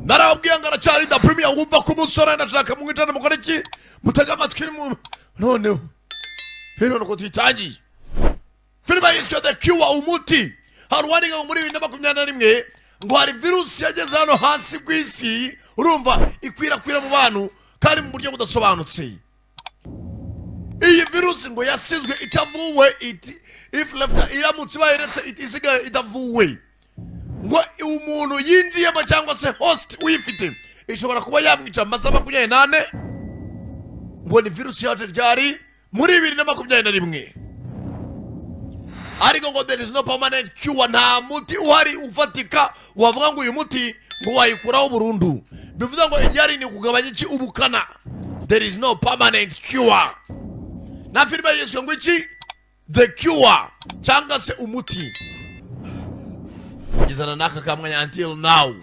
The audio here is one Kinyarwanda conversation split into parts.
narababwiye ngo aracyari da premier wumva ko umusore ndashaka mwitana mukora iki mutega amatwi noneho hino nuko tuyitangiye filime yiswe The Cure umuti hari uwandika ngo muri 2021 ngo hari virusi yageze hano hasi kw'isi urumva ikwirakwira mu bantu kandi mu buryo budasobanutse iyi virusi ngo yasizwe itavuwe if left iramutse bayiretse isigaye itavuwe ngo umuntu yinjiyemo cyangwa se host uyifite ishobora kuba yamwica amasaha 28 ngo ni virusi yaje ryari muri 2021 ariko ngo there is no permanent cure nta muti uhari ufatika wavuga ngo uyu muti ngo wayikuraho burundu bivuze ngo iryari ni kugabanya iki ubukana there is no permanent cure na filime yiswe ngo iki The Cure cyangwa se umuti kugezana naka kamwanya until now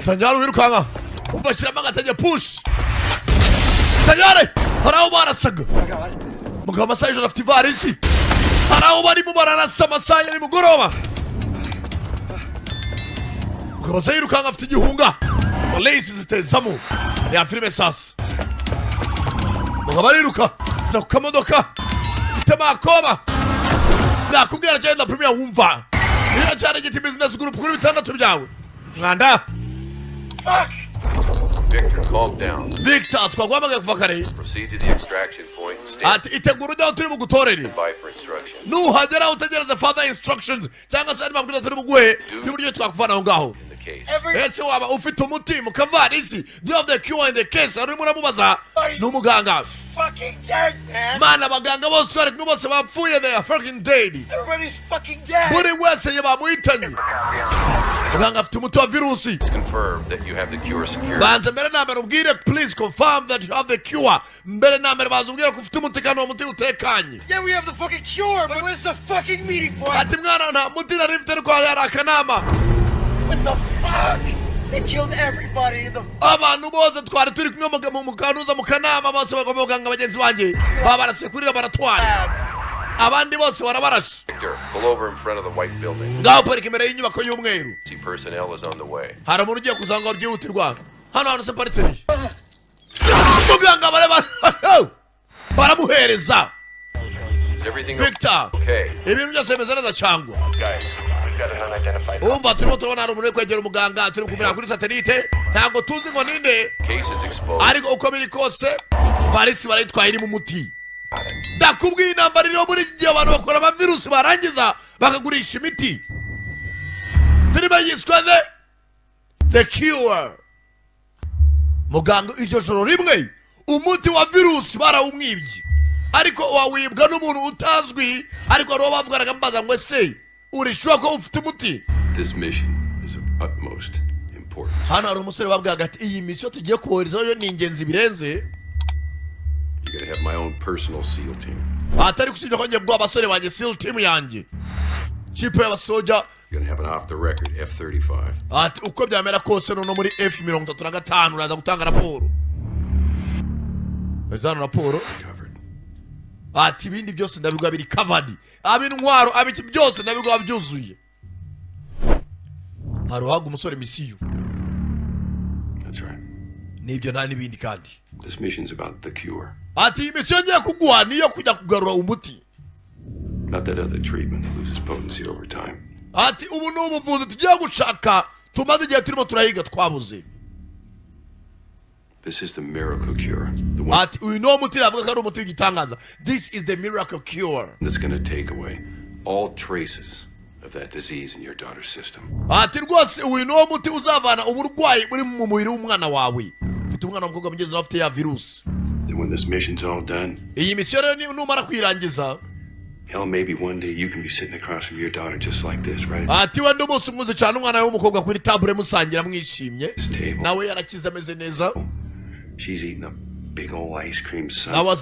Tanjaro wirukanga ubashiramo agatajya push Tanjare haraho barasaga mugaba masaje afite ivarisi haraho bari mu bararasa masaje ari mugoroba mugaba sayirukanga afite igihunga police zitezamo ya filime sasa mugaba riruka za kukamodoka itemakoba nakubwira cyane premier wumva ira cyane giti business group kuri 6 byawe mwanda fuck Victor, calm down. Victor, twagwamaga kuva kare. Proceed to the extraction point. Ati itegura ujya turi mu gutorere. By for instructions. Nuhagera utegereza further instructions cyangwa se mabwiriza turi muguhe y'uburyo twakuvana aho ngaho. Ese waba ufite umutima kavarisi do you have the cure in the case ari muramubaza n'umuganga fucking dead man mana abaganga bose twari bose bapfuye they are fucking dead everybody's fucking dead buri wese yabamuhitanye muganga afite umuti wa virusi confirm that you have the cure secured banza mbere namere ubwire please confirm that you have the cure mbere namere banza ubwire ko ufite umuti kandi umuti utekanye yeah we have the fucking cure but where's the fucking meeting point ati mwana nta muti nari mfite ko yari akanama. What the fuck? They killed everybody in the abantu bose twari turi kumwe mu mukanuza mu kanama bose bagomoganga bagenzi banje babarasekurira baratwara abandi bose warabarashe pull over in front of the white building ngaho parike imbere y'inyubako y'umweru personnel is on the way hari umuntu ugiye kuzanga byihutirwa hano hano se paritse ni muganga baramuhereza Victor ibintu byose bimeze neza cyangwa umva turimo turabona hari umuntu uri kwegera umuganga turi kumira kuri satelite ntabwo tuzi ngo ninde ariko uko biri kose varisi barayitwaye iri mu muti ndakubwiye intambara iriho muri gihe abantu bakora amavirusi barangiza bakagurisha imiti filime yiswe The Cure muganga iryo joro rimwe umuti wa virusi barawumwibye ariko wawibwa n'umuntu utazwi ariko ariwo bavuganaga mbaza ngo ese urishobora ko ufite umuti this mission is of utmost importance hano hari umusore babwaga ati iyi mission tugiye kuboherezaho yo ni ingenzi birenze you're gonna have my own personal SEAL team atari kusibya ko ngiye bwa abasore banjye SEAL team yanjye chipe y'abasoja you're gonna have an off the record F-35 ati uko byamera kose no muri F-35 uraza gutanga raporo ezana raporo ati ibindi byose ndabigwa biri covered abintwaro abiki byose ndabigwa byuzuye haruhaga umusore misiyo that's right nibyo nta nibindi kandi this mission's about the cure ati misiyo ngiye kugwa niyo kujya kugarura umuti not that other treatment that loses potency over time ati ubu n'ubuvuzi tugiye gushaka tumaze igihe turimo turahiga twabuze. This is the miracle cure. The one This is the miracle cure. That's going to take away all traces of that disease in your daughter's system. Then when this mission's all done, hell, maybe one day you can be sitting across from your daughter just like this, right? This table. She's eating a big old ice cream sundae. One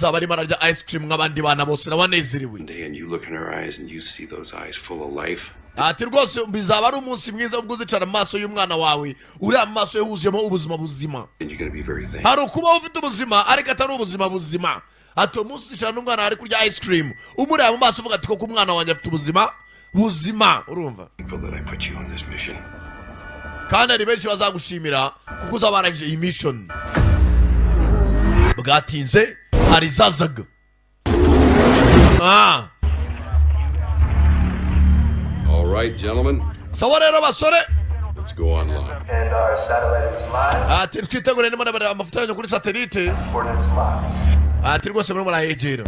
day, and you look in her eyes and you see those eyes full of life. And you're gonna be very thankful. ice cream. Thankful that I put you on this mission. kandi ari benshi bazagushimira kuko uzaba warangije iyi mission. Bwatinze hari zazaga. All right, gentlemen. Sawa rero basore. Let's go online. And our satellite is live. Twitegure ndimo nabara amafoto yanyu kuri satellite. Coordinates locked. Rwose muri murayegera.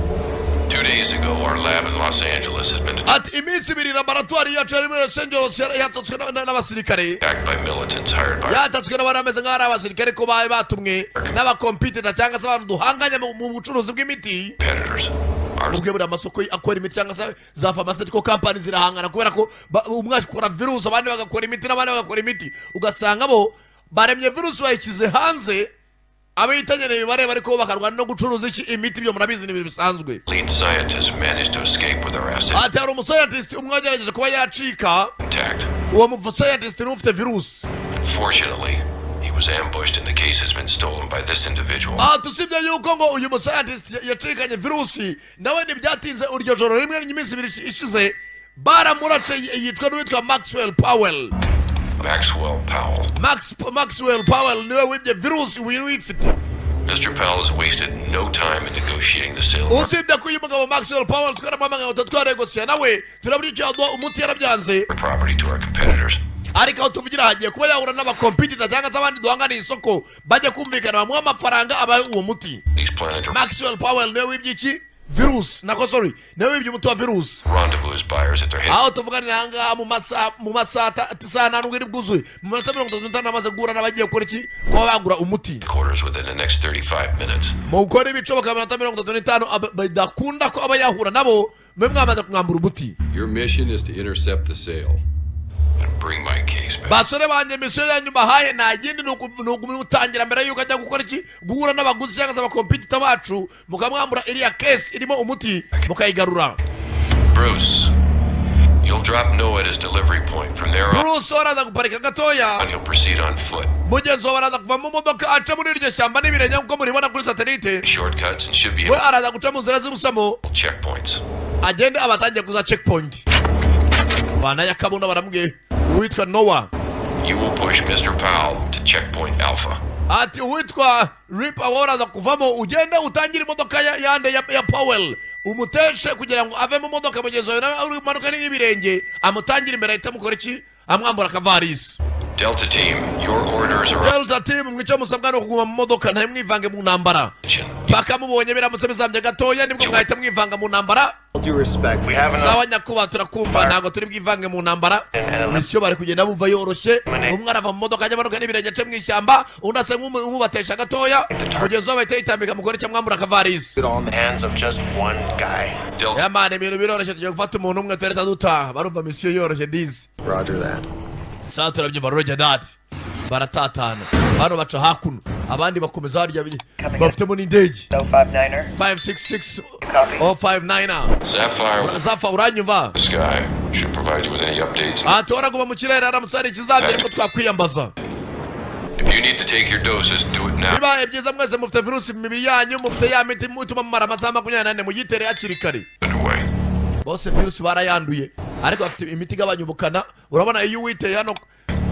2 days ago, our lab in Los Angeles has been iminsi ibiri laboratoire yacu ari muri Los Angeles yatatswe n'abasirikare. attacked by militants hired by Yatatswe n'abari bameze nk'ari abasirikare ko baye batumwe n'abakompiyuta cyangwa se abantu duhanganya mu bucuruzi bw'imiti. competitors. Ubwe buri amasoko akora imiti cyangwa se za pharmaceutical companies zirahangana kubera ko umwe akora virus abandi bagakora imiti n'abandi bagakora imiti. Ugasanga bo baremye virus bayikize hanze. Abahitanye bareba ariko bakarwana no gucuruza iki imiti byo murabizi ni bisanzwe. Lead scientists managed to escape with their assets Ati hari umuscientist umwagerageje kuba yacika. intact. Uwo muscientist ni ufite virus. Unfortunately, he was ambushed and the case has been stolen by this individual. Tusibye yuko ngo uyu muscientist yacikanye virusi nawe ntibyatinze uryo joro rimwe n'iminsi ibiri ishize baramurace yitwa n'uwitwa Maxwell Powell. Maxwell Powell niwe wibye virusi wifite. Mr. Powell has wasted no time in negotiating the sale. Usibye ko uyu mugabo Maxwell Powell twaramamaga tutwaregosiya nawe turabura icyo yaduha umuti yarabyanze. Property to our competitors. Ariko aho tuvugira hagiye kuba yahura n'abakompiyuta cyangwa se abandi duhanganiye isoko bajya kumvikana bamuha amafaranga abaye uwo muti. Maxwell Powell niwe wibye iki virus sorry niwe wibye umuti wa virus. Rendezvous buyers at their head. Aho tuvuganira ahangaha mu masaha 9 iri bwuzuye mu minota 35 amaze guhura n'abagiye gukora iki kuba bagura umuti. Quarters within the next 35 minutes. Mu gukora ibicoboka mu minota 35 badakunda ko aba yahura nabo mwe mwamaze kumwambura umuti. Your mission is to intercept the sale and bring my case back. Basore banje misiyo yanyu bahaye nta yindi n'ugutangira mbere yuko ajya gukora iki guhura n'abaguzi cyangwa se abakompiyuta bacu mukamwambura iriya case irimo umuti mukayigarura. Bruce, you'll drop Noah at his delivery point. From there on, Bruce araza guparika gatoya and he'll proceed on foot. mugenzi wawe araza kuva mu modoka aca muri iryo shyamba n'ibirenge nk'uko muribona kuri satellite. Shortcuts and should be we araza guca mu nzira z'ubusamo checkpoints. agende abatangiye kuza checkpoint. Bana yakabunda baramubwiye uwitwa Noah. You will push Mr. Powell to checkpoint Alpha. Ati uwitwa Rip araza kuvamo ugende utangire imodoka yande ya Powell umuteshe kugira ngo ave mu modoka mugenzi wawe nawe uri manuka n'ibirenge amutangire imbere ahita mukora iki amwambura kavarisi. Delta team, your orders are Delta team mwica musabwa no kuguma mu modoka nta mwivange mu ntambara bakamubonye biramutse bizambye gatoya nibwo mwahita mwivanga mu ntambara. Sawa nyakuba turakumva ntago turi bwivange mu ntambara. Misiyo bari kugenda bumva yoroshye umwe arava mu modoka nyamanuka n'ibirenge ace mu ishyamba unase nk'umubatesha gatoya mugenzi wawe ahita yitambika mukore cyangwa mwambura kavarisi. Yamane ibintu biroroshye tugiye gufata umuntu umwe tuhereza dutaha barumva misiyo yoroshye dizi. Roger that. Saa turabyumva roger that baratatana hano baca hakuno abandi bakomeza harya bafitemo n'indege 566 or 59 Sapphire uranyumva. This guy should provide you with any updates. Toraguma mu kirere aramutse hari ikizambere ko twakwiyambaza. If you need to take your doses, do it now. Bibaye byiza mwese mufite virusi mu mibiri yanyu mufite ya miti mutuma mumara amasaha 24 muyitere hakiri kare. Bose virusi barayanduye ariko bafite imiti igabanya ubukana. Urabona iyo witeye hano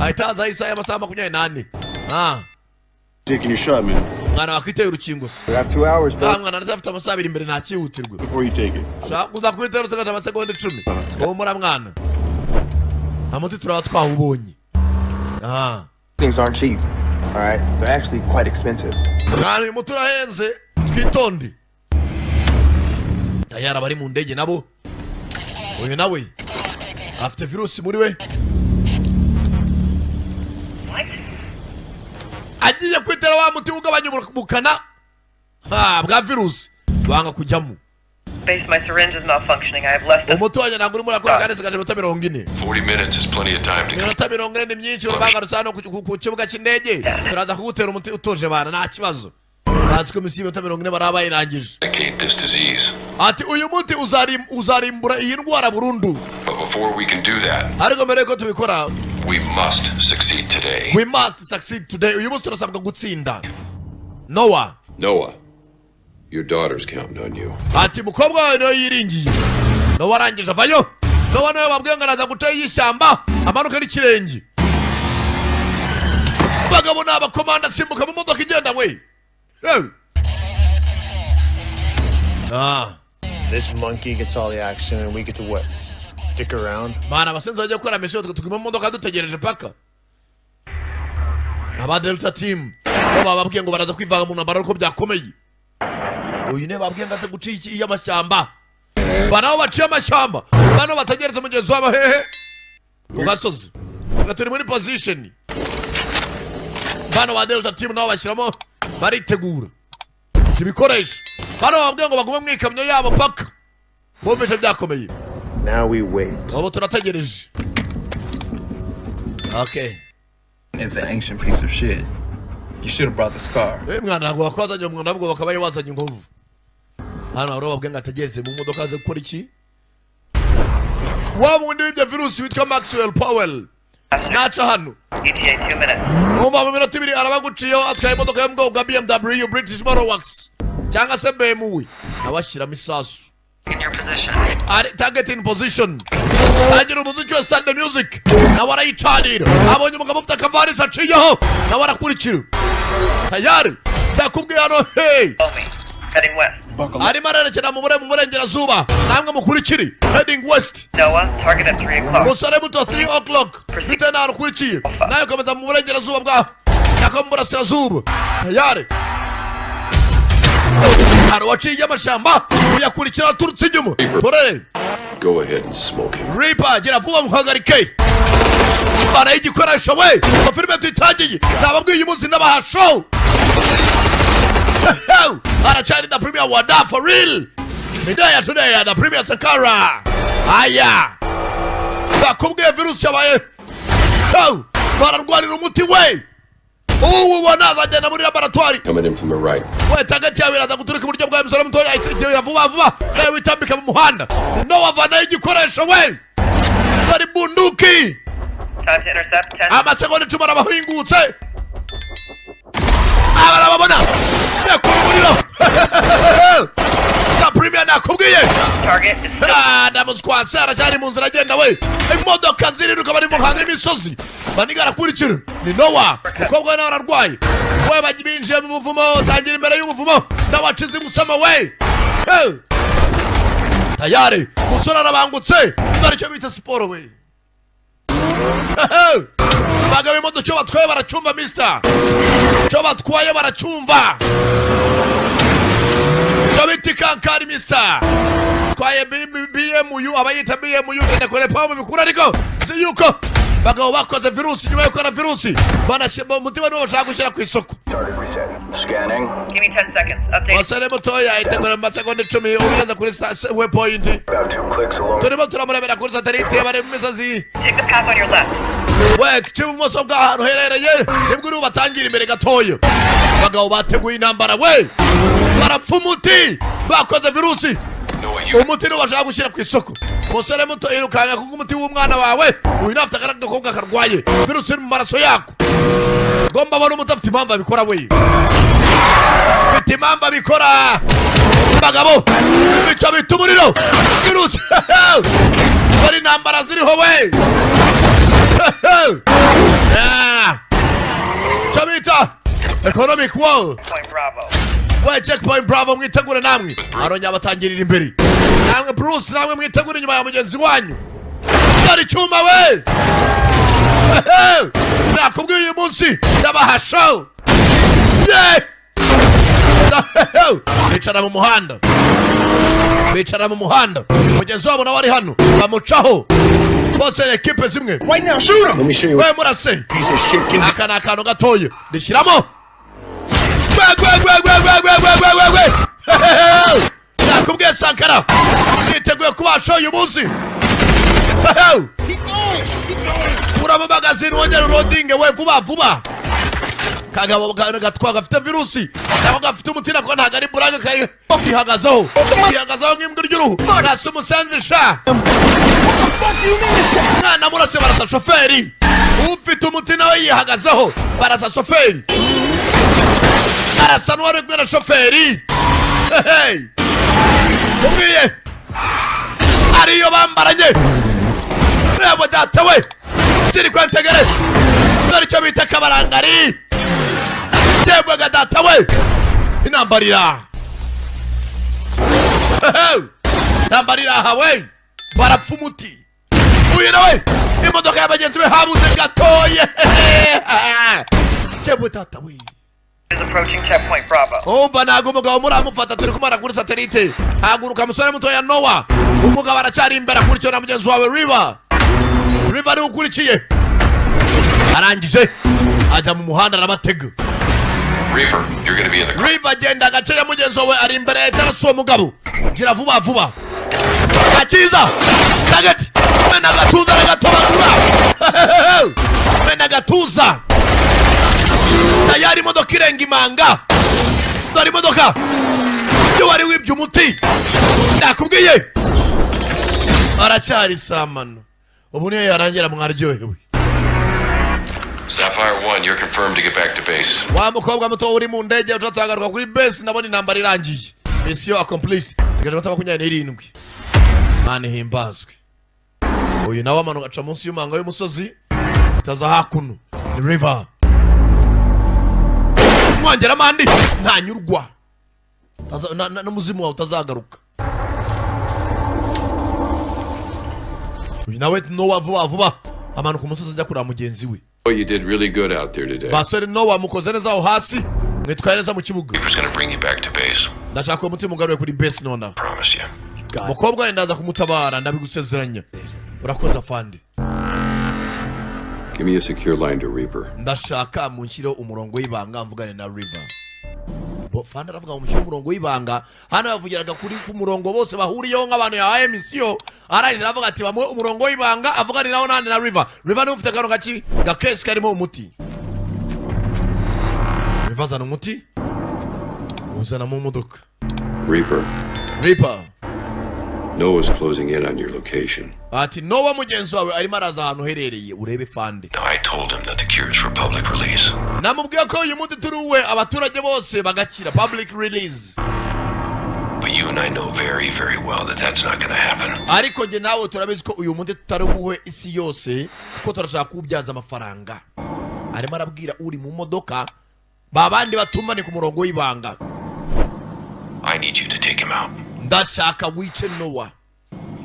ahita haza isaha y'amasaha 24. Taking your shot, man. Mwana wakwiteye urukingo se. We have 2 hours, bro. Mwana nazafite amasaha 2 imbere nta cyihutirwa. Before you take it. Uza kwitera usagaje amasegonda 10. Wowe muri mwana. Amuti turaba twahubonye. Things aren't cheap. All right, they're actually quite expensive. Mwana muti urahenze twitonde. Tayara bari mu ndege nabo. Uyu nawe afite virusi muri we. Agiye kwitera wa muti ugabanya ubukana bwa virusi banga kujyamo. Base, my syringe is malfunctioning. I have less than... Umuti wanjye ntabwo urimo urakora kandi sigaje iminota 40. 40 minutes is plenty of time to... Iminota 40 ni myinshi urabagarutse hano ku kibuga cy'indege turaza kugutera umuti utoje bana nta kibazo. Bazi ko misi iminota 40 barabaye irangije. Ati uyu muti uzarimbura iyi ndwara burundu. But before we can do that, ariko mbere ko tubikora we must succeed today. We must succeed today. Uyu muti turasabwa gutsinda. Noah, your daughter's counting on you. Ati mukobwa wawe niwe yiringiye. Noah arangije avayo. Noah nawe babwiye ngo araza guca y'ishyamba amanuka n'ikirenge. bagabo n'abakomanda simbuka mu modoka igenda we. This monkey gets all the action and we get to what? Dick around? Mana abasenzi bajya gukora mission tukuma mu modoka dutegereje paka. Aba Delta team bababwiye ngo baraza kwivanga mu ntambara uko byakomeye. Uyu ne babwiye ngase guciki y'amashyamba. Banaho baciye amashyamba. Bano batagereza mugenzi wabo hehe. Ugasozi. Turi muri position. Bano wa Delta team nabo bashyiramo baritegura. Kibikoresha. Bano babwiye ngo bagume mwikamyo yabo paka. Bombeje byakomeye. Now we wait. Abo turategereje. Okay. It's an ancient piece of shit. You should have brought the scar. Mwana ngo wakwazanye umwana nabwo bakabaye wazanye ingovu. Hano aro babwiye ngo ategereze mu modoka ze gukora iki? Wa mundi w'ibyo virusi witwa Maxwell Powell. Naca hano. ETA 2 minutes. Umva mu minota 2 arabaguciyeho atwaye imodoka yo mu bwoko bwa BMW British Motor Works. Cyangwa se BMW. Nabashyiramo isasu. In your position. Target in position. Tangira umuziki wa stand the music. Nawe arayicanira. Abonye umugabo ufite akavarisi aciyeho. Nawe arakurikira. Tayari. Zakubwiye hano hey. Heading west. Arimo arerekera mu burengerazuba. Namwe mukurikire. Heading west. Noah, target at 3 o'clock. Musare muto 3 o'clock. Bite na arukurikiye. Nayo komeza mu burengerazuba bwa. Yakomburasirazuba. Tayari. Haro waciye amashamba. Uyakurikira turutse inyuma. Tore. Go ahead and smoke him. Reaper, gira vuba muhagarike. Bana igikoresho we. Filime tutagiye. Nababwiye umunsi n'abahasho. Arachari the premier wada for real. Midaya today the premier Sankara. Aya. Bakubwiye virusi yabaye. Bararwanira umuti we. Ubu wanazajyana muri laboratoire. Coming in from the right. We tagati yawe iraza guturuka iburyo bwa Musore mutoya ahita vuba vuba. Nawe witambika mu muhanda. No wavana igikoresho we. Bari bunduki. Time to intercept 10. Amasegonda tumara bahingutse. Abana. Sekuru muriro. The premier nakubwiye. Target is ndamuskwasa aracyari mu nzira agenda we. Imodoka ziriruka bari mu hanga imisozi. Baniga arakurikira. Ni Noah. Ukobwa nawe ararwaye. We bagibinjiye mu buvumo tangira imbere y'ubuvumo. Ndawacize gusama we. Tayari. Musore arabangutse. Dore cyo bita siporo we. Bagabo imodoka cyo batwaye baracumva mister. Cyo batwaye baracumva. Cyo biti kankari mister. Twaye BMW abayita BMW ndakore pamu bikura ariko si yuko bagabo bakoze virusi nyuma yo gukora virusi banashimba umutima no bashaka gushyira ku isoko. Scanning. Give me 10 seconds. Update. Wasale mutoya itegura amasegonda 10 ugeze kuri waypoint. About 2 clicks along. Turimo turamurabera kuri satellite bari mu misozi. Take the path on your left. We cy'ubumoso bw'ahantu herereye nibwo uri batangira imbere gatoya. Bagabo bateguye intambara we. Barapfa umuti bakoze virusi. Umuti no bashaka gushyira ku isoko. Musore muto irukanga kuko umuti w'umwana wawe uyu nafite agakobwa karwaye virusi mu maraso yako. Gomba bano mutafite impamvu abikora we. Bite impamvu abikora. Bagabo bica bitumuriro virusi. Bari intambara ziriho we. Chabita economic wall. Point Bravo. We checkpoint Bravo mwitegure namwe. Aronya batangirira imbere. Namwe Bruce namwe mwitegure inyuma ya mugenzi wanyu. Bari cyuma we. Nakubwiye uyu munsi ndabahasho. Bicara mu muhanda. Bicara mu muhanda. Mugenzi wabo nawe ari hano. Bamucaho. Bose equipe zimwe. Right now, shoot him! Let me show you. We murase. Piece of shit. Can Aka nakano gatoye. Dishiramo. Nakubwiye Sankara. Niteguye kubasha uyu munsi. Uraba magazine wongera urodinge we vuba. Kagabo gatwa gafite virusi. Nabo gafite umutina ko ntago ari buraga kari ihagazaho. Ihagazaho nk'imbwa ry'uruhu. Nasi umusanze sha. Mwana murase barasa shoferi. Ufite umutina we yihagazaho. Barasa shoferi. Arasa n'uwari kumwe na shoferi. Ubwiye. Ariyo bambaranye. Yabo data we. Siri kwantegere. Dore cyo bita kabarangari. Chebwe gatata we. Inambarira. Nambarira hawe. Barapfumuti. Uyu nawe. Imodoka y'abagenzi be habuze gatoye. Chebwe tata we. Is approaching checkpoint Bravo. Umva ntago umugabo muramufata turi kumara kuri satelite. Haguruka musore mutoya Noah. Umugabo aracyari imbere akurikiwe na mugenzi wawe River. River ni ukurikiye. Arangije ajya mu muhanda arabatega. Reaper, you're gonna be in the car. River agenda agace ya mugenzi wawe ari imbere ya taraso mugabo. Gira vuba vuba. Akiza. Tagati. Mena gatuza na gatobagura. Mena gatuza. Tayari imodoka irenga imanga. Dore imodoka. Yo wari wibye umuti. Nakubwiye. Aracyari samano. Ubu niyo yarangira mwaryohewe. Sapphire 1, you're confirmed to get back to base. Wa mukobwa muto uri mu ndege utatagaruka kuri base nabone intambara irangiye. Mission accomplished. Sigaje bataba kunyana 7. Mane himbazwe. Uyu nawe amanuka aca munsi y'umanga y'umusozi. Taza hakuno. The river. Mwongera mandi ntanyurwa. Taza na muzimu wawe utazagaruka. Uyu nawe Noah vuba amanuka umusozi ajya kuri mugenzi we. Oh, you did really good out there today. Basore Noah mukoze neza aho hasi. Mwitwaye neza mu kibuga. Reaper's gonna bring you back to base. Ndashaka ko mutima ugaruye kuri base nona. Promise you. Mukobwa ndaza kumutabara ndabigusezeranya. Urakoza fandi. Give me a secure line to Reaper. Ndashaka munshiro umurongo w'ibanga mvugane na River. Bo fandi aravuga ngo munshiro umurongo w'ibanga. Hano yavugiraga kuri ku murongo bose bahuriyeho nk'abantu ya emission. Araje aravuga ati bamwe umurongo w'ibanga avugane nawo nande na River. River ni ufite kano gaci gakesi karimo umuti. River zana umuti. Uzana mu modoka. Reaper. Reaper. Noah's closing in on your location. Ati Noah mugenzi wawe arimo araza ahantu herereye urebe fandi. Now, I told him that the cure is for public release. Namubwiye ko uyu muti turuwe abaturage bose bagakira public release. But you and I know very, very well that that's not gonna happen. Ariko nge nawe turabizi ko uyu muti tutarubuwe isi yose kuko turashaka kubyaza amafaranga. Arimo arabwira uri mu modoka babandi batumane ku murongo w'ibanga. I need you to take him out. Ndashaka wice Noah.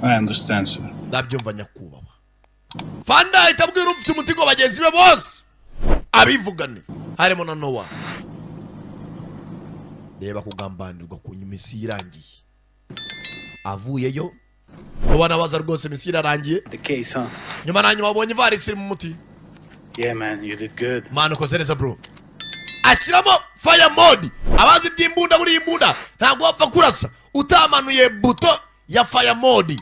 I understand, sir. Ndabyumva nyakubahwa. Fanda itabwira ufite umuti ngo bagenzi be bose abivugane harimo na Noah. Reba kugambanirwa ku nyumisi irangiye. Avuyeyo Noah nabaza rwose misi irarangiye. The case, huh? Nyuma na nyuma wabonye varisi mu muti. Yeah, man, you did good. Mano ukoze neza bro. Ashiramo fire mode. Abazi by'imbunda buri imbunda ntabwo wapfa kurasa utamanuye buto ya fire mode.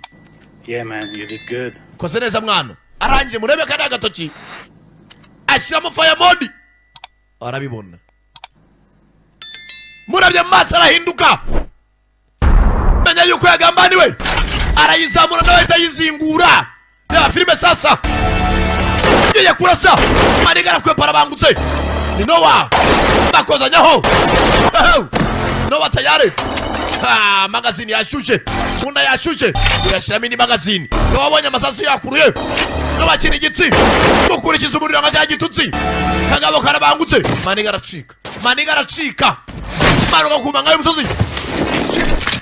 Yeah, man, you did good. Ukoze neza mwana. Arangije murebe kandi agatoki. Ashiramo fire mode. Arabibona. Murabye maso arahinduka. Menya yuko yagambaniwe. Arayizamura nawe itayizingura. Ya filime sasa. Ngiye kurasa. Manigara kwe parabangutse. Ni Noah. Bakozanyaho. Noah tayari. Magazine yashushe. Munda yashushe. Uyashiramo indi magazine. Noah abonye amasasu yakuruye. Noah kiri igitsi. Mukurikiza umuriro nka cyagitutsi. Kagabo karabangutse. Manigara acika. Manigara acika. Manuka kumanga y'umusozi.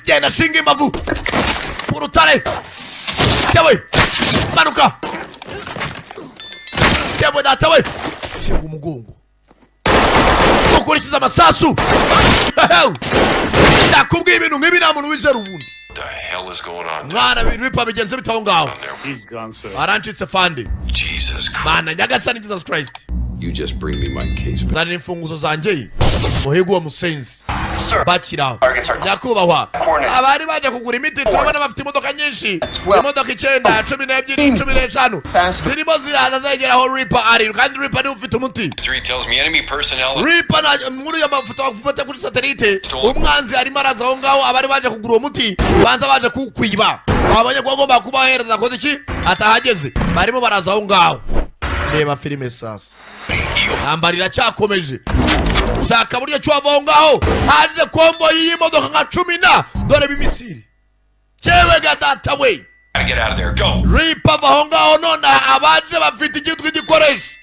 Genda shinga imbavu. Urutare. Cyawe. Manuka. Cyawe datawe. Shinga umugongo. Mukurikiza amasasu. Ndakubwiye ibintu nk'ibi nta muntu wizera ubundi. What the hell is going on? Mwana Reaper bigenze bitaho ngaho. He's gone, sir. Arancitse fandi. Jesus Christ. Mana nyagasani Jesus Christ. You just bring me my case back. Zana imfunguzo zanjye. Muhigo wa musenzi. Sir. Bakira. Targets are Nyakubahwa. Cornet. Abari baje kugura imiti turabona bafite imodoka nyinshi. Imodoka 9, 12, 15. Zirimo ziraza zegeraho Reaper ari kandi Reaper ni ufite umuti. 3 tells me enemy personnel. Reaper na muri ya mafoto afata kuri satellite. Umwanzi arimo araza aho ngaho abari baje kugura umuti banza baje kukwiba. Babonye ko agomba kubahereza koze iki atahageze. Barimo baraza aho ngaho. Reba filime sasa. Ambarira cyakomeje. Shaka buryo cyava aho ngaho. Haje kombo y'imodoka nka 10 dore bimisiri. Cewe gatata we. Gotta get out of there. Go. Reaper aho ngaho none abaje bafite igitwi gikoresha.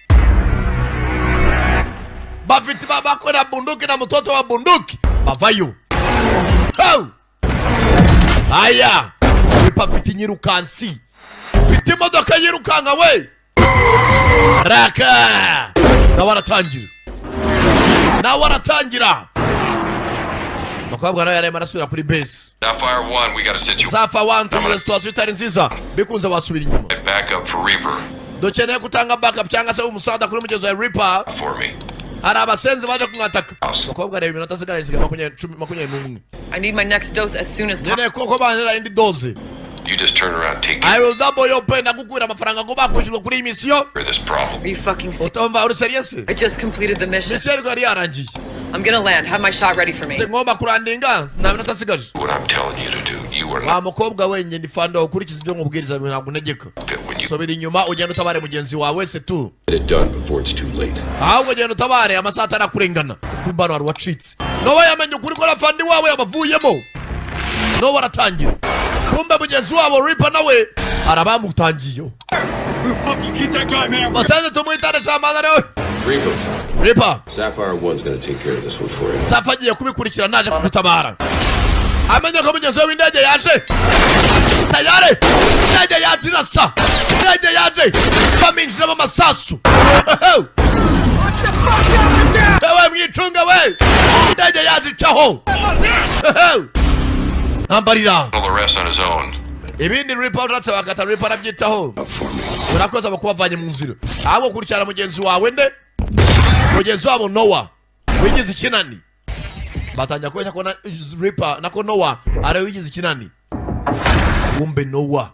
bafite bakora bunduki na mtoto wa bunduki bavayo. Aya Ripa afite nyirukansi, afite imodoka yirukanka we raka nawe aratangira bakabwa nawe yarema arasubira kuri base. Sapphire 1, we gotta sit you. Sapphire 1 tumure situation itari nziza bikunze basubira inyuma. Back up for Reaper. Dukeneye kutanga backup cyangwa se umusada kuri mugenzi wa Reaper. For me. Hari abasenzi baje kumwataka bakabwa reba iminota sigara isiga 21. I need my next dose as soon as possible. Nene koko banera indi dose. You just turn around, take I will double your pay. Nakukwira amafaranga ngo bakwishyurwa kuri mission. for this problem. Are you fucking serious? Utomva uri serious? I just completed the mission. Mission yari yarangiye. I'm gonna land. Have my shot ready for me. Se ngomba kurandinga na minota sigaje. What I'm telling you to do, you are Wa not mukobwa wenye ndifanda ukurikiza ibyo nkubwiriza ntabwo negeka. when you Sobira inyuma ugenda utabare mugenzi wawe se tu. get it done before it's too late. Ahubwo ugenda utabare amasaha atarakurengana. Kumbano wari wacitse. Nowa yamenye ukuri ko afandi wawe yabavuyemo. Nowa aratangira. Kumbe mugenzi wabo Reaper nawe arabamutangiye. Basanze tumuitane cyamana nawe. Reaper. Sapphire 1's gonna take care of this one for you. Safa agiye kubikurikira naje kugutabara. Amenye ko mugenzi we w'indege yaje. Tayare. Indege yaje irasa. Indege yaje. Baminjira mu masasu. Ewe mwicunga we. Indege yaje icaho. Ambarira. All the rest on his own. Ibindi Reaper uratse bakata Reaper arabyitaho. Urakoze bakubavanye mu nzira. Ahubwo kurikira mugenzi wawe nde? Mugenzi wabo Noah wigize ikinani. Batanja kwesha kona Reaper nako Noah ari wigize ikinani. Kumbe Noah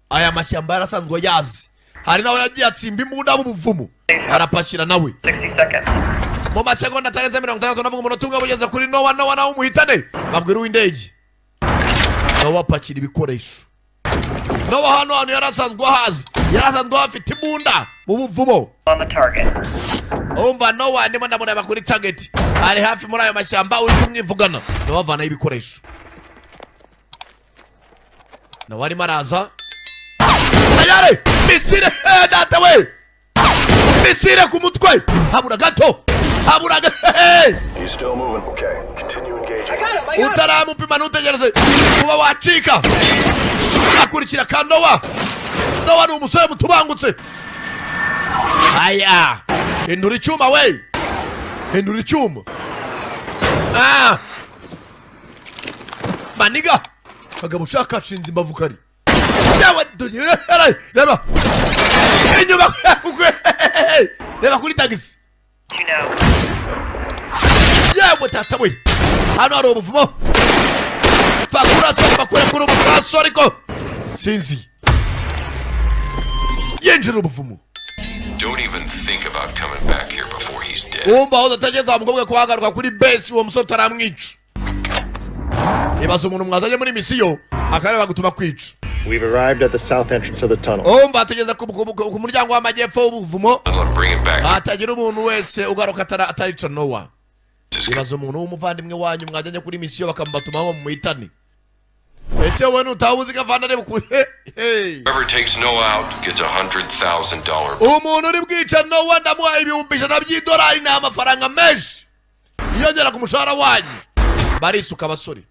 aya mashyamba yarasanzwe yazi. Hari nawe yagiye atsimba imbunda mu buvumo. Arapashira nawe. 60 seconds. Mu masegonda atarenze 60 navuga umuntu tunga bugeze kuri Noah nawe umuhitane. Babwira uw'indege. Noah apakira ibikoresho. Noah hano yarasanzwe hazi. Yarasanzwe afite imbunda mu buvumo. On the target. Umva Noah ndimo ndamureba kuri target. Ari hafi muri ayo mashyamba umwivugana. Noah avana ibikoresho. Noah ari maraza. Ayare! Misire data we! Misire ku mutwe. Habura gato. Habura gato. He's still moving. Okay, continue engaging. Utaramupima nutegereze kuba wacika. Akurikira ka Noah. Noah ni umusore mutubangutse. Aya. Hindura icyuma we. Hindura icyuma. Maniga. Kagabo ushaka nshinzi imbavu kari. Yawe dunyere. Reba. Inyuma. Reba kuri tagisi. You know. Yawe tata we. Hano hari ubuvumo. Fakura samba kuri umusaso ariko. Sinzi. Yenjira ubuvumo. Don't even think about coming back here before he's dead. Umva udatageza mugobwe kuhagaruka kuri base uwo musore taramwica. Ibazo umuntu mwazaje muri misiyo akareba gutuma kwica. We've arrived at the south entrance of the tunnel. Umva ategeza ku muryango w'amajyepfo w'ubuvumo. I'll bring him back. Atagira umuntu wese ugaruka atarica Noah. Ibazo umuntu w'umuvandimwe wanyu mwajanye kuri misiyo bakamubatumaho mu muhitani. Ese wowe ntawuzi kavana reba ku Whoever takes Noah out gets $100,000. umuntu uri bwica Noah ndamuha $100,000 by'idolari ni amafaranga menshi. Yongera ku mushahara wanyu. Barisuka abasore.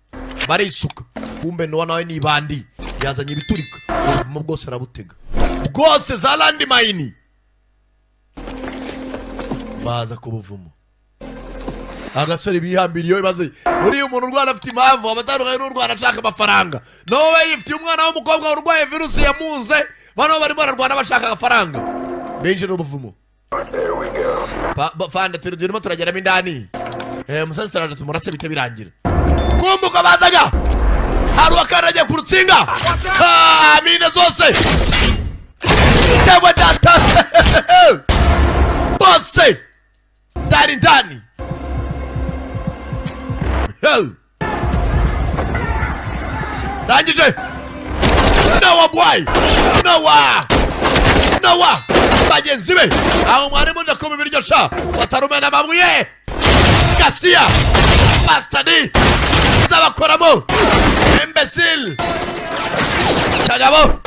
Barisuka. Kumbe Noah nawe ni bandi. Yazanye ibiturika. Ubuvumo bwose arabutega. Bwose za landmine. Baza ku buvumo. Agasore bihambiriye ibaze. Uri umuntu urwana afite impamvu abatandukanye n'urwana ashaka amafaranga. Nowe yifitiye umwana w'umukobwa urwaye virusi yamunze. Bano bari bararwana bashaka amafaranga. Benjira ubuvumo. There we go. Fanda turimo turageramo indani. Musazi turaje tumurase bite birangira. Kumbuka bazaga. Hari wakaraje ku rutsinga. Amine zose. Tewe data. Bose. Ndani. Rangije. Noah boy. Noah. Bagenzi be. Aho mwari munda ko bibiryo cha. Batarumena mabuye. Kasia. Bastadi. Zabakoramo. Imbecile. Kagabo.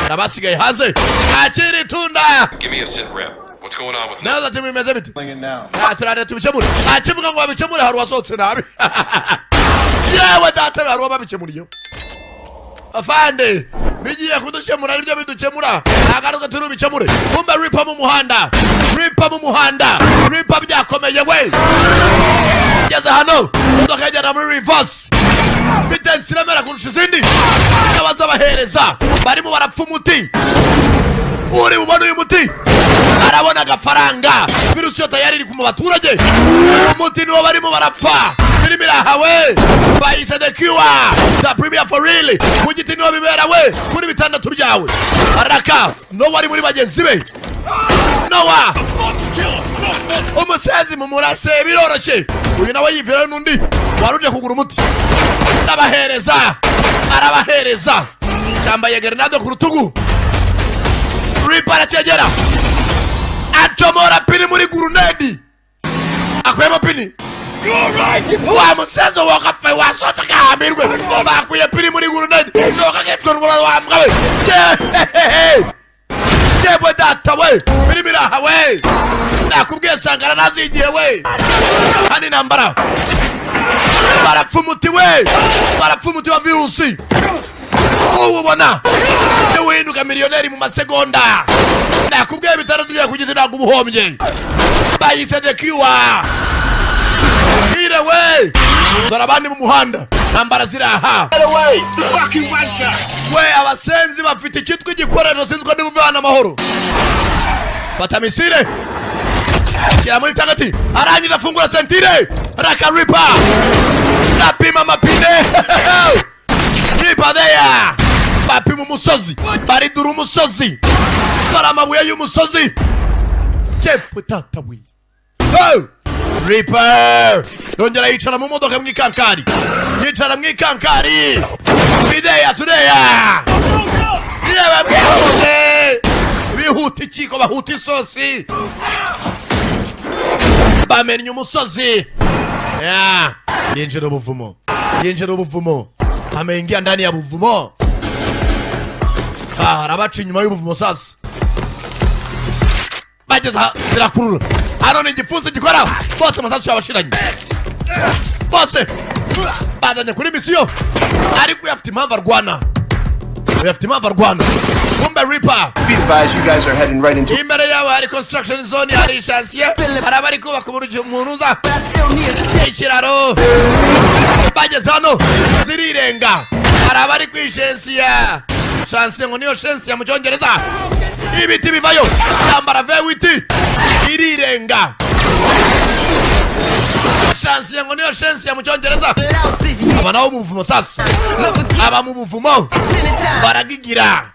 Nabasigaye hanze. Akiri tunda. Give me a sit rep. What's What's going on with him? Naza timu imeze bite? Playing it now. Turare tubicemure. Kivuga ngo babicemure hari wasohotse nabi. Yewe data hari wababicemuriye. Afande, bigiye kuducemura nibyo bidukemura. Agaruka turubicemure. Kumbe Reaper mu muhanda. Reaper byakomeye we. Ngeze hano. Imodoka yajyana muri reverse. Bitensi siramera kurusha izindi. Abaza bahereza. Barimo barapfa umuti. Uri bubona uyu muti. Arabona agafaranga. Virusi yo tayari iri ku baturage. Umuti niwo barimo barapfa. Filimi irahawe. Bayise the cure. The premier for really. Kugiti niwo bibera we. Kuri bitandatu byawe. Araka. No wari muri bagenzi be. Nowa. Umusenzi mu murase biroroshe. Uyu nawe yivira n'undi. Waruje kugura umuti. Arabahereza. Chambaye grenade ku rutugu. Reaper aracegera. Atomora pini muri grenade. Akwema pini. Wa musenzo wakafe wasosa kahamirwe. Bakuye pini muri grenade. Soka ketwa ngora wamgawe. Chebwe data we. Pini miraha we. Nakubwiye sangara nazigiye we. Hani nambara. Barapfumuti wa virusi. Ubona winduka miliyoneri mu masegonda. Nakubwiye bitaro tugiye kugita ntabwo ubuhombye. Bayise the cure. Ire we. Barabandi mu muhanda. Nambara ziraha. We abasenzi bafite ikitwa igikorero sinzwe n'ubuvana amahoro. Fata misire. Kira muri tagati. Arangije afungura sentire. Raka Reaper. Napima mapine. Reaper there. Bapima umusozi. Baridura umusozi. Bara amabuye y'umusozi. Chepu tatawi. Reaper. Yongera yicara mu modoka mw'ikankari. Videya tudeya. Yewe mwihuze. Bihuta ikiko bahuta isosi. Bamenye umusozi. Yinjira ubuvumo. Ameingia ndani ya buvumo. Arabaca inyuma y'ubuvumo sasa. Bageza zirakurura. Hano ni igifunzo gikora. Bose amasasu yabashiranye. Bose bazanye kuri misiyo. Ariko yafite impamvu arwana. Kumbe Reaper. Be advised, you guys are heading right into. Imbere yawe hari construction zone, hari chantier. Harabari kubaka umuntu uza. Ikiraro. Bageze hano zirirenga. Harabari kwishensia. Chantier ngo niyo chantier mu Cyongereza. Ibiti bivayo. Yambara V8. Irirenga. Chantier ngo niyo chantier mu Cyongereza. Aba nawo mu buvumo sasa. Aba mu buvumo. Baragigira.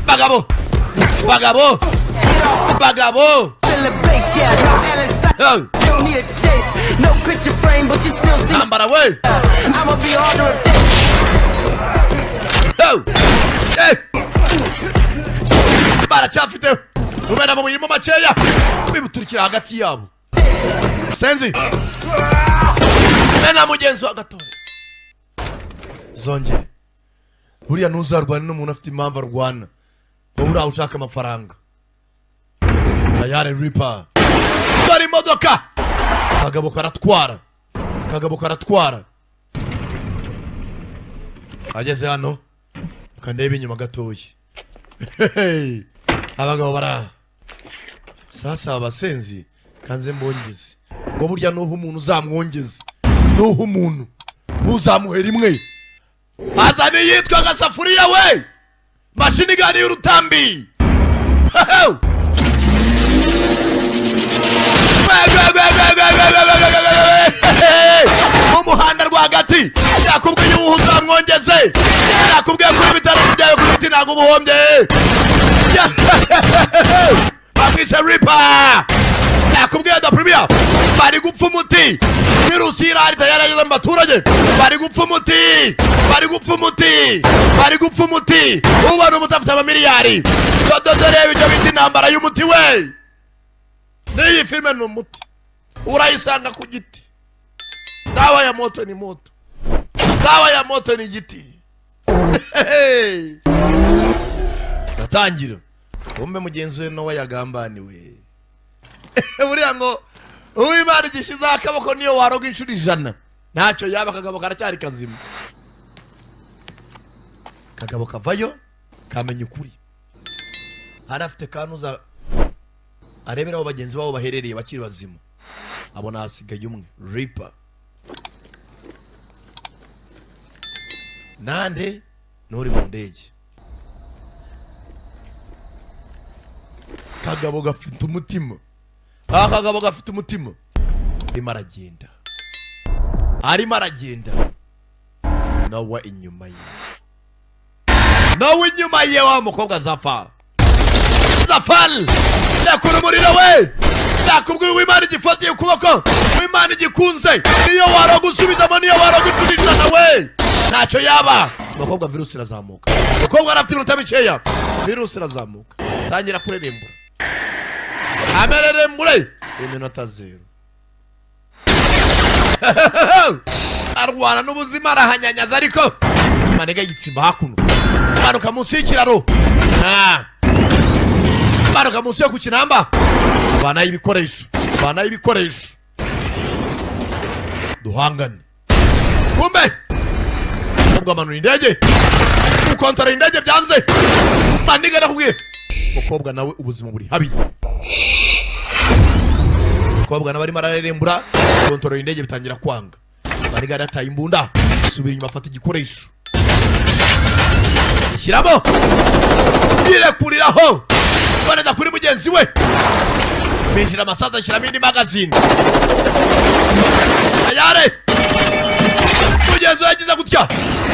Bagabo. Nambara we. Baracafite. Ubena mu mirimo makeya. Bibuturikira hagati yabo. Senzi. Mena mugenzi wa gatore. Zongere. Buriya ntuzarwana n'umuntu afite impamvu arwana. Wowe ushaka amafaranga. Ayare Reaper. Dore imodoka. Kagabo karatwara. Ageze hano. Kandebe inyuma gatoya. Abagabo bara. Sasa abasenzi kanze mbongeze. Ngo burya nuho umuntu uzamwongeze. Nuho umuntu uzamuhera imwe. Azani yitwa gasafuriya we. Mashini gani y'urutambi. Umuhanda rwagati. Yakubwiye ubu uzamwongeze. Yakubwiye kuri bitaro byawe kuri biti ntago ubuhombye. Bamwishe Reaper. Yakubwiye the premier. Bari gupfa umuti. Virusi irahari tayarageze mu baturage. Bari gupfa umuti. Ubona umutafite amamiliyari. Dore ibyo biti intambara y'umuti we. N'iyi filime ni umuti. Urayisanga ku giti. Dawa ya moto ni igiti. Natangira. kumbe mugenzi we Nowa yagambaniwe. Buriya ngo uw'Imana igishizeho akaboko niyo waroga inshuro 100 ntacyo yaba akagabo karacyari kazima. Kagabo kavayo kamenya ukuri. Harafite kanuza arebera abo bagenzi babo baherereye bakiri bazima. Abona hasigaye umwe Reaper. Nande nuri mu ndege. Kagabo gafite umutima. Kagabo gafite umutima. Arimo aragenda. Nawe inyuma ye. Nawe inyuma ye wa mukobwa Zafar. Nakura umuriro we. Nakubwiye uw'Imana igifatiye ukuboko. Uw'Imana igikunze. Niyo waragusubizamo niyo waraguturishana we. Ntacyo yaba. Mukobwa virus irazamuka. Mukobwa arafite iminota mikeya. Virus irazamuka. Tangira kurerembura. Amererembure. Iminota 0. Arwana n'ubuzima arahanyanyaza ariko manega yitsimba hakuno. Manuka munsi y'ikiraro. Manuka munsi yo ku kinamba. Bana y'ibikoresho. Duhangane. Kumbe. Ubwo manura indege. Ukontara indege byanze. Maniga nakubwiye. Mukobwa nawe ubuzima buri habi. Mukobwa nawe arimo ararerembura. Kontara indege bitangira kwanga. Maniga yarataye imbunda. Subira inyuma afata igikoresho. Shyiramo. Yirekuriraho. Baneza kuri mugenzi we. Binjira amasaza ashyiramo indi magazine. Ayare. Mugenzi we yagize gutya.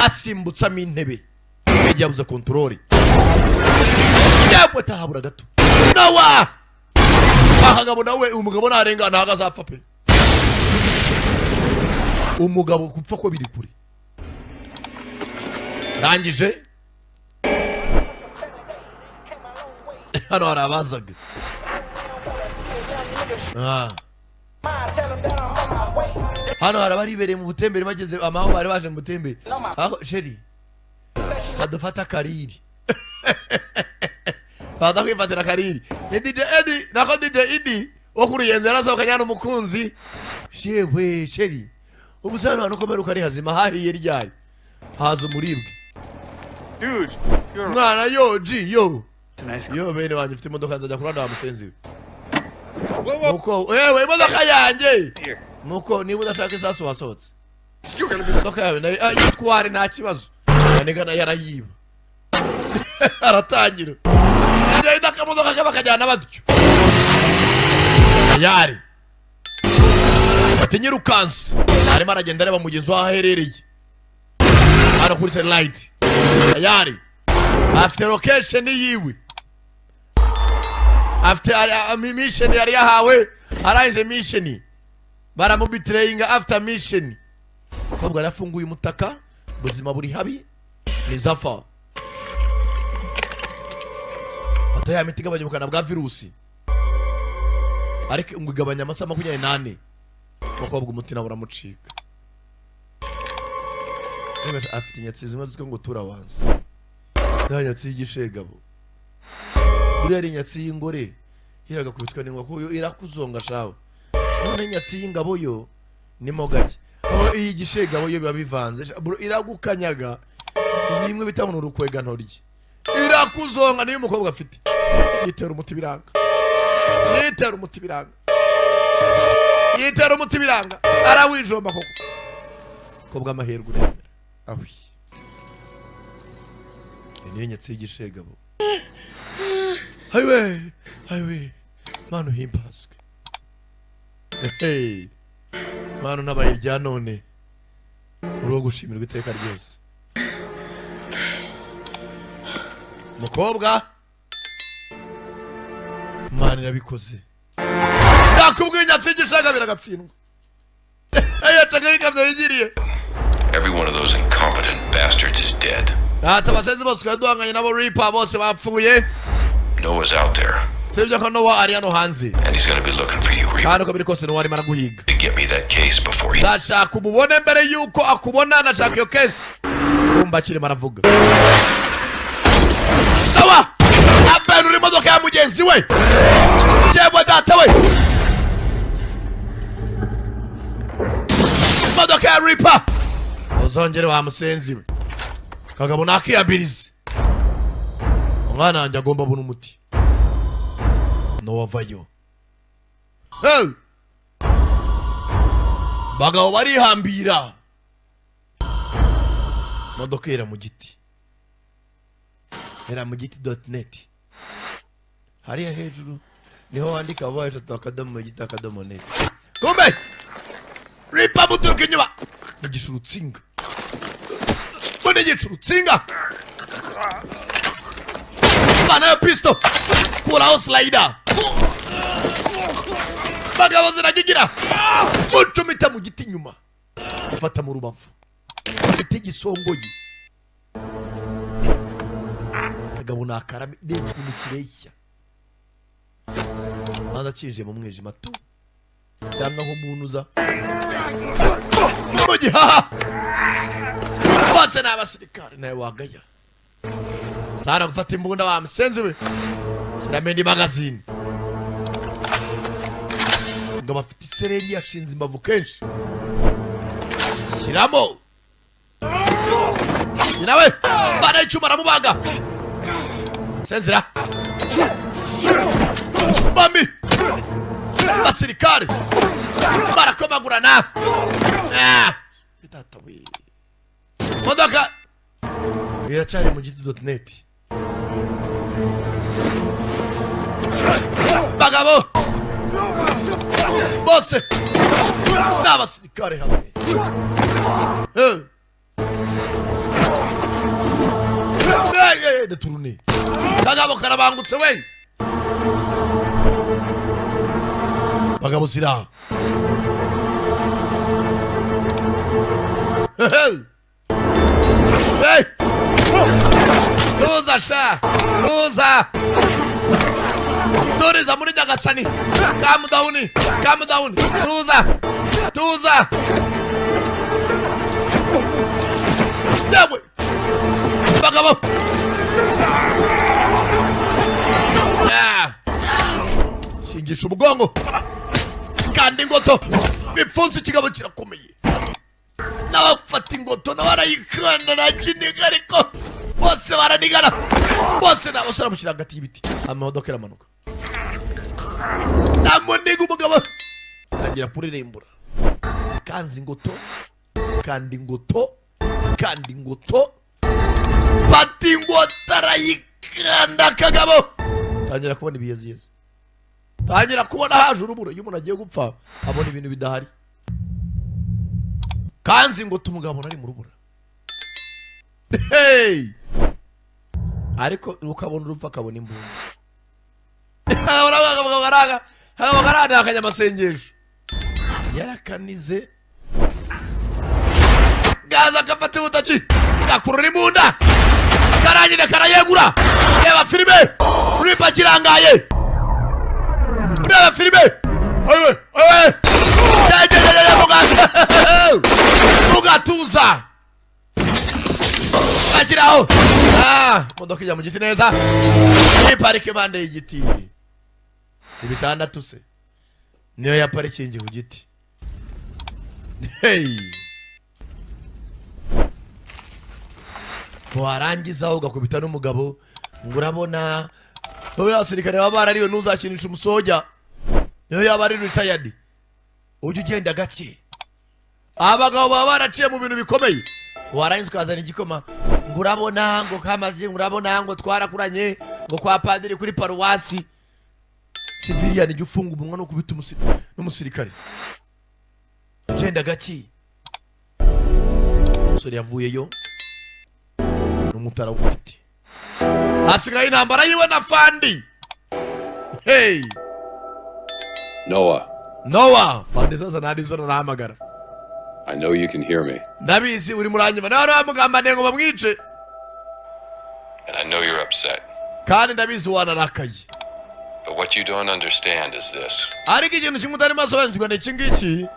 Asimbutsamo intebe. Indege yabuze kontroli. Yabwe tahabura gato. Nawa. Bahagabo nawe umugabo narenga ntaga azapfa pe. Umugabo gupfa ko biri kuri. Rangije. Hano arabazaga. Hano harabaribereye mu butembere bageze amaho bari baje mu butembere. Aho sheri. Adufata kariri. Fada kwifatira kariri. DJ Eddie, nako DJ Eddie okuruyenze arasohoka nyana umukunzi. Shewe sheri. Ubusana hano komera ukari hazima hahiye ryari. Haza umuribwe. Dude, Mwana yo G yo. Yo bene wanyu mfite imodoka nzajya kuranda wa musenzi. Nuko wewe imodoka yanjye. Nuko niba udashaka isasu wasohotse. Imodoka yawe nayo yitware nta kibazo. Yanigana yarayiba. Aratangira. Njye ndakamodoka kabakajyana batyo. Yari. Atinyirukansi. Arimo aragenda areba mugenzi wa aherereye. Arakuritse light. Yari. After location yiwe. After mission yari yahawe aranje mission. Baramubitrayinga after mission. Kobwa arafunguye umutaka. Buzima buri habi. Ni Zafar. Ataya miti gabanya ubukana bwa virusi. Ariko ngugabanya amasaha 28. Kobwa umutima buramucika. Afite inyatsi zimwe ziko ngo turawanze. Nyatsi y'igishegabo. Buri ari nyatsi y'ingore hiraga kubitwa n'ingwa ko irakuzonga shawe. None nyatsi y'ingabo yo ni mogaki. Aho y'igishegabo yo biba bivanze. Iragukanyaga. Nimwe bitamuntu urukwega ntoryi. Irakuzonga niyo umukobwa afite. Yitera umuti biranga. Yitera umuti biranga. Arawijomba koko. Kobwa amaherwe uremera. Awi. Niyo nyatsi y'igishegabo. Highway. Manu himpaswe. Hey. Manu nabaye rya none. Uro gushimirwa iteka ryose. Mukobwa. Manu nabikoze. Nakubwiye nyatsi y'igishegabo biragatsindwa. Tagayikavye yigiriye. Every one of those incompetent bastards is dead. Abasenzi bose kaduhanganye nabo Reaper bose bapfuye. Noah's out there. Sibyo ko Noah ari hano hanze. And he's gonna be looking for you, Reaper. Kandi ko biri kose Noah ari maraguhiga. To get me that case before he... Ndashaka umubone mbere yuko akubona nashaka iyo case. Umba kiri maravuga. Noah! Abenu imodoka ya mugenzi we cyebwe data we imodoka ya Reaper uzongere wa musenzi we kagabo nakiyabirize umwana wanjye agomba abona umuti nowavayo bagabo barihambira modoka era mu giti .net hariya hejuru niho wandika vuba eshatu akadomo giti akadomo net kumbe Reaper muturuka inyuma igishurutsinga mbona igishurutsinga bana yo pisto kuraho slider bagabo ziragigira mucumita mu giti nyuma ufata mu rubavu afite igisongoyi kagabo nakarame reba ukuntu kireshya maze akinjiye mu mwijima tu cyangwa nk'umuntu uza mu gihaha bose ni abasirikare nawe wagaya sara gufata imbunda wa musenzi we shyiramo indi magazine ngo bafite isereri yashinze imbavu kenshi shyiramo nawe bana icyuma aramubaga senzira bambi basirikare barakomagurana bitata we modoka iracyari mu giti.net bagabo bose n'abasirikare hamwe deturune bagabo karabangutse we bagabo zira hey tuza sha tuza turiza muri Nyagasani calm down tuza dewe bagabo shingisha umugongo kandi ingoto bipfunsi ikigabo kirakomeye n'abafata ingoto n'abarayikanda na kiniga ariko bose baranigana bose n'abasore bamushyira hagati y'ibiti amamodoka iramanuka namuniga umugabo tangira kuririmbura kanzi ingoto kandi ingoto pati ingota arayikanda kagabo tangira kubona ibiyeziyezi tangira kubona haje uruburo iyo umuntu agiye gupfa abona ibintu bidahari kanzi ngo umugabo nari mu rubura hey ariko ukabona urupfa akabona imbunda hagaraga akanyamasengesho yarakanize gaza gafata ubutaki gakurura imbunda karangire karayegura reba filime Reaper kirangaye reba filime awe mugatuza ashyiraho modoka ijya mu giti neza iyi parike impande y'igiti si bitandatu se niyo ya parikingi ku giti hey warangiza ugakubita n'umugabo ngo urabona wowe abasirikare baba barariwe ntuzakinisha umusoja niyo yaba ari retired ujye ugenda gake abagabo baba baraciye mu bintu bikomeye warangiza ukazana igikoma ngo urabona ngo kamaze urabona ngo twarakuranye ngo kwa padiri kuri paruwasi civilian ijya ufunga umunwa no kubita n'umusirikare ugenda gake umusore yavuyeyo n'umutara ufite hasigaye intambara yiwe na Fandi hey Noah Fandi sasa nari zona nahamagara I know you can hear me. Ndabizi uri muranyuma nawe ramugambane ngo bamwice And I know you're upset. kandi ndabizi wanarakaye But what you don't understand is this. ariko ikintu kimwe utari masobanukirwa ni iki ngiki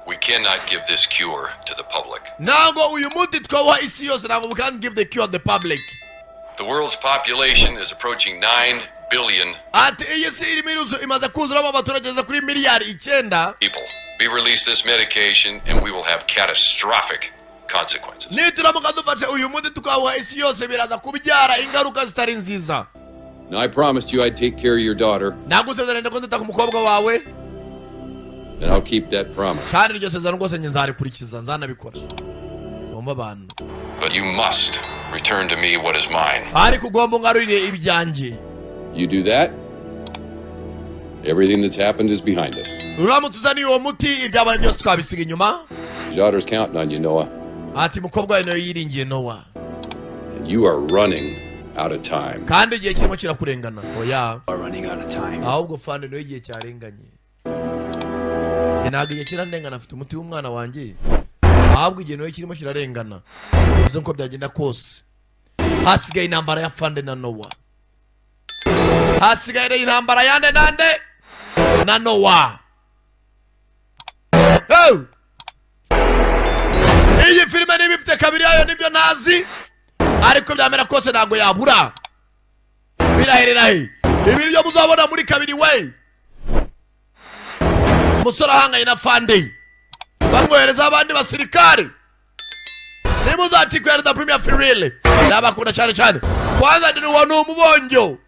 We cannot give this cure to the public. ntabwo uyu muti twawa isi yose ntabwo we can't give the cure to the public The world's population is approaching 9 billion ati iyi si irimo imaze kuzuramo abaturage bageze kuri miliyari 9 people. We release this medication and we will have catastrophic consequences. nituramuka dufashe uyu muti tukawuha isi yose biraza kubyara ingaruka zitari nziza. Now, I promised you I'd take care of your daughter, nagusezeranye ko ndita ku mukobwa wawe, and I'll keep that promise. kandi iryo sezerano rwose nzarikurikiza, nzanabikora. Bomba abantu. But you must return to me what is mine. ariko ugomba ungarurire ibyanjye. You do that, everything that's happened is behind us. uramutse uzaniye uwo muti ibyabaye byose twabisiga inyuma. Your daughter's counting on you, Noah. ati mukobwa wawe nawe yiringiye Nowa, And you are running out of time. kandi igihe kirimo kirakurengana. oya, Are running out of time. ahubwo fande niwe igihe cyarenganye. ntabwo igihe kirarengana, afite umuti w'umwana wanjye, ahubwo igihe nawe kirimo kirarengana. bivuze uko byagenda kose hasigaye intambara ya fande na Nowa, hasigaye intambara yande nande na Nowa. Oh! iyi filime niba ifite kabiri yayo nibyo nazi, ariko byamera kose ntabwo yabura. biraherera he ibi byo muzabona muri kabiri we. umusore ahanganye na fande bamwohereza abandi basirikare. nimuzacikwe na Premier Filile, ndabakunda cyane cyane. kwanza ndi uwo ni umubonjo.